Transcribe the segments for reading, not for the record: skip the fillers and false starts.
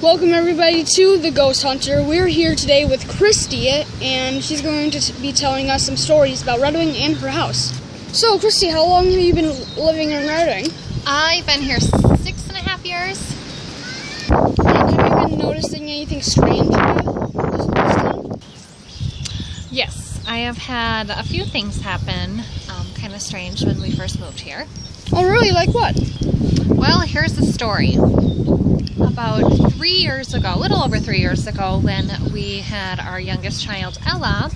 Welcome everybody to The Ghost Hunter. We're here today with Kristi, and she's going to be telling us some stories about Red Wing and her house. So Kristi, how long have you been living in Red Wing? I've been here 6.5 years. And have you been noticing anything strange this time? Yes, I have had a few things happen, kind of strange when we first moved here. Oh really? Like what? Well, here's the story. About 3 years ago, a little over 3 years ago, when we had our youngest child, Ella,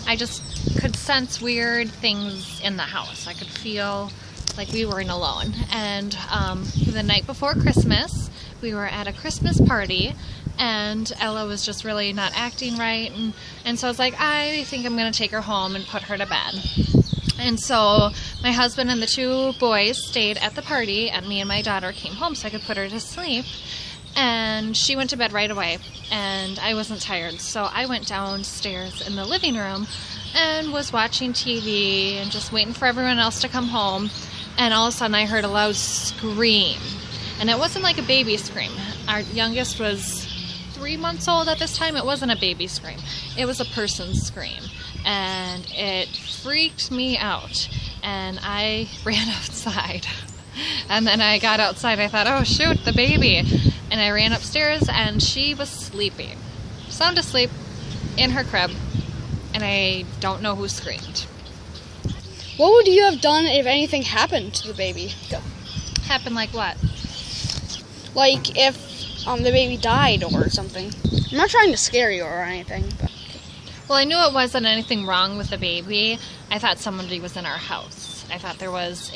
I just could sense weird things in the house. I could feel like we weren't alone. And the night before Christmas, we were at a Christmas party, and Ella was just really not acting right. And so I was like, I think I'm going to take her home and put her to bed. And so my husband and the two boys stayed at the party, and me and my daughter came home so I could put her to sleep. And she went to bed right away, and I wasn't tired. So I went downstairs in the living room and was watching TV and just waiting for everyone else to come home. And all of a sudden I heard a loud scream. And it wasn't like a baby scream. Our youngest was 3 months old at this time. It wasn't a baby scream. It was a person's scream. And it freaked me out. And I ran outside. And then I got outside. I thought, oh shoot, the baby. And I ran upstairs, and she was sleeping. Sound asleep in her crib. And I don't know who screamed. What would you have done if anything happened to the baby? Happened like what? Like if the baby died or something. I'm not trying to scare you or anything, but... Well, I knew it wasn't anything wrong with the baby. I thought somebody was in our house. I thought there was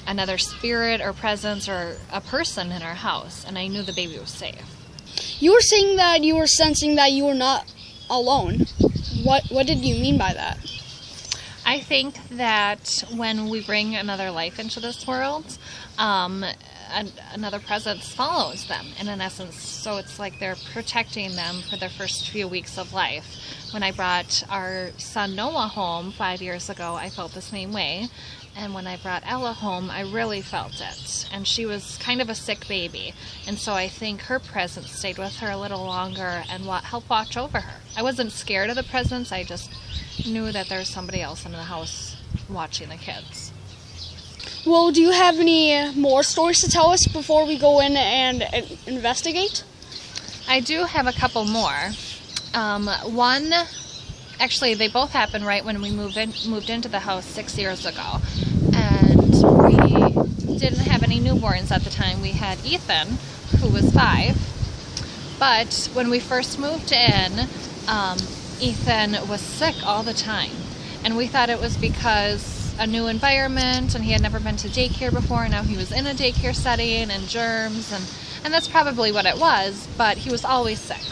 another spirit or presence or a person in our house, and I knew the baby was safe. You were saying that you were sensing that you were not alone. What did you mean by that? I think that when we bring another life into this world, another presence follows them, and in essence, so it's like they're protecting them for their first few weeks of life. When I brought our son Noah home 5 years ago, I felt the same way. And when I brought Ella home, I really felt it. And she was kind of a sick baby. And so I think her presence stayed with her a little longer and helped watch over her. I wasn't scared of the presence. I just knew that there was somebody else in the house watching the kids. Well, do you have any more stories to tell us before we go in and investigate? I do have a couple more. One, actually, they both happened right when we moved into the house 6 years ago. And we didn't have any newborns at the time. We had Ethan, who was 5. But when we first moved in, Ethan was sick all the time. And we thought it was because a new environment, and he had never been to daycare before, and now he was in a daycare setting, and germs, and that's probably what it was, but he was always sick.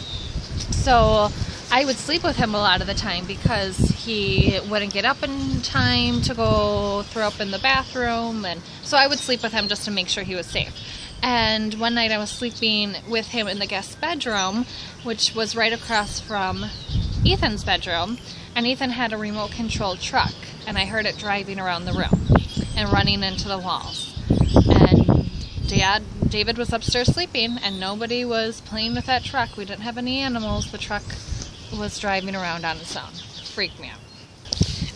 So I would sleep with him a lot of the time because he wouldn't get up in time to go throw up in the bathroom, and so I would sleep with him just to make sure he was safe. And one night I was sleeping with him in the guest bedroom, which was right across from Ethan's bedroom, and Ethan had a remote controlled truck, and I heard it driving around the room and running into the walls. And David was upstairs sleeping, and nobody was playing with that truck. We didn't have any animals. The truck was driving around on its own. Freaked me out.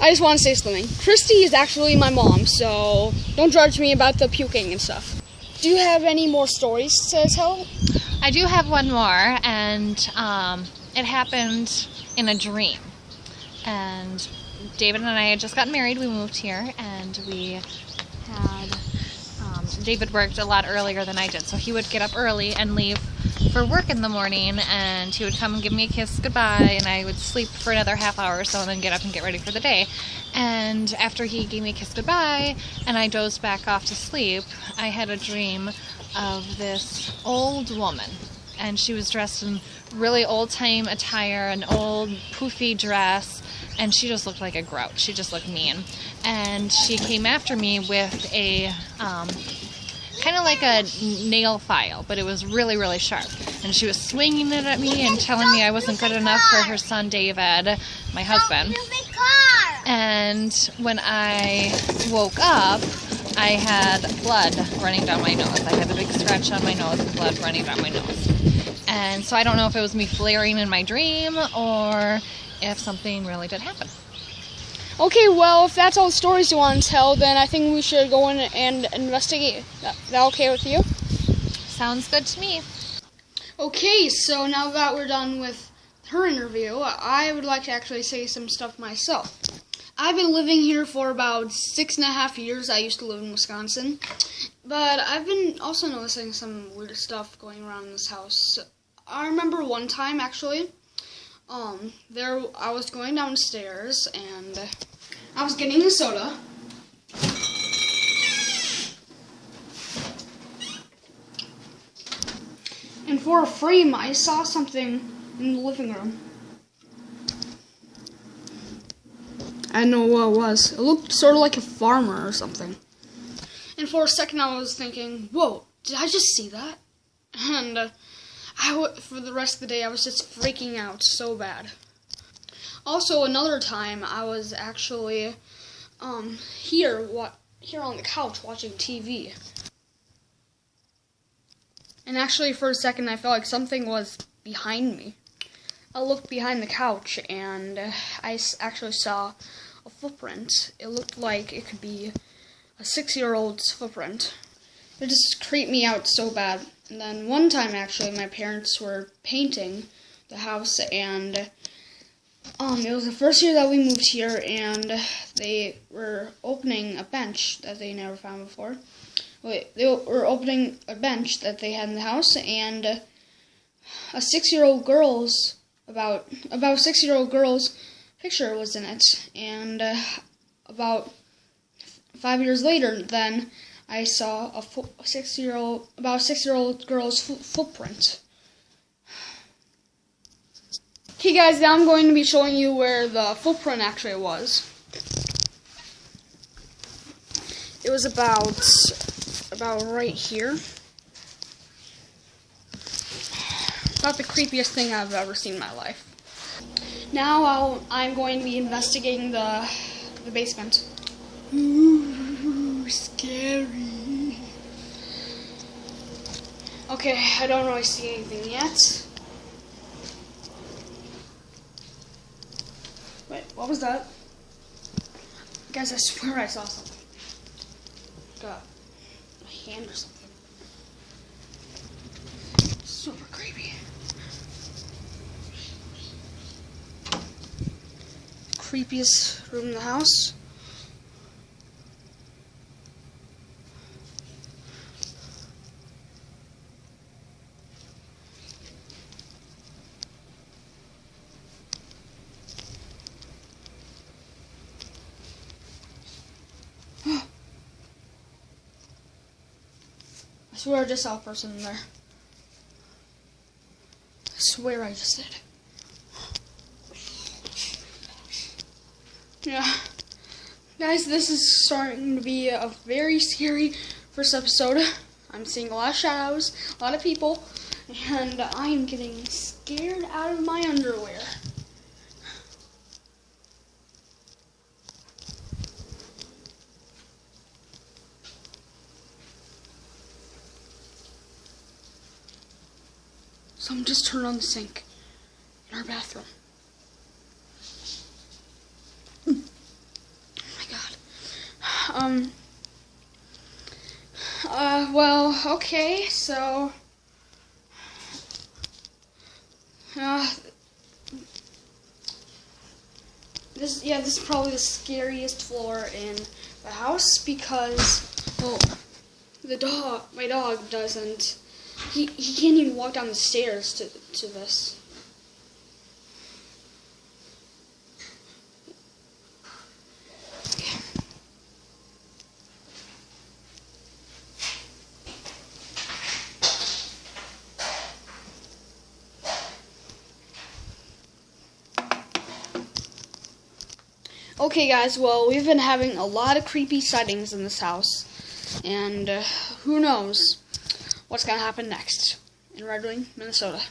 I just want to say something. Kristi is actually my mom, so don't judge me about the puking and stuff. Do you have any more stories to tell? I do have one more, and it happened in a dream. And David and I had just gotten married. We moved here, and we had... David worked a lot earlier than I did, so he would get up early and leave for work in the morning, and he would come and give me a kiss goodbye, and I would sleep for another half hour or so and then get up and get ready for the day. And after he gave me a kiss goodbye and I dozed back off to sleep, I had a dream of this old woman, and she was dressed in really old-time attire, an old poofy dress, and she just looked like a grouch. She just looked mean. And she came after me with a kind of like a nail file, but it was really, really sharp. And she was swinging it at me and telling me I wasn't good enough for her son David, my husband. And when I woke up, I had blood running down my nose. I had a big scratch on my nose and blood running down my nose. And so I don't know if it was me flaring in my dream or if something really did happen. Okay, well, if that's all the stories you want to tell, then I think we should go in and investigate. That okay with you? Sounds good to me. Okay, so now that we're done with her interview, I would like to actually say some stuff myself. I've been living here for about 6.5 years. I used to live in Wisconsin. But I've been also noticing some weird stuff going around in this house. I remember one time, actually, I was going downstairs, and I was getting a soda. And for a frame, I saw something in the living room. I don't know what it was. It looked sort of like a farmer or something. And for a second, I was thinking, whoa, did I just see that? And for the rest of the day, I was just freaking out so bad. Also, another time, I was actually here on the couch watching TV. And actually, for a second, I felt like something was behind me. I looked behind the couch, and I actually saw a footprint. It looked like it could be a 6-year-old's footprint. It just creeped me out so bad. And then one time, actually, my parents were painting the house, and it was the first year that we moved here, and they were opening a bench that they never found before. They were opening a bench that they had in the house, and a 6-year-old girl's about a 6-year-old girl's picture was in it, and about 5 years later, then I saw a 6-year-old girl's footprint. Okay, guys, now I'm going to be showing you where the footprint actually was. It was about right here. About the creepiest thing I've ever seen in my life. Now I'm going to be investigating the basement. Ooh, scary. Okay, I don't really see anything yet. Wait, what was that? Guys, I swear I saw something. Got a hand or something. Super creepy. Creepiest room in the house. I swear I just saw a person in there. I swear I just did. Yeah. Guys, this is starting to be a very scary first episode. I'm seeing a lot of shadows, a lot of people, and I am getting scared out of my underwear. Someone just turned on the sink in our bathroom. Oh my god. Well, okay, so this is probably the scariest floor in the house because, well, my dog doesn't. He can't even walk down the stairs to this. Okay, guys, well, we've been having a lot of creepy sightings in this house, and who knows what's going to happen next in Red Wing, Minnesota.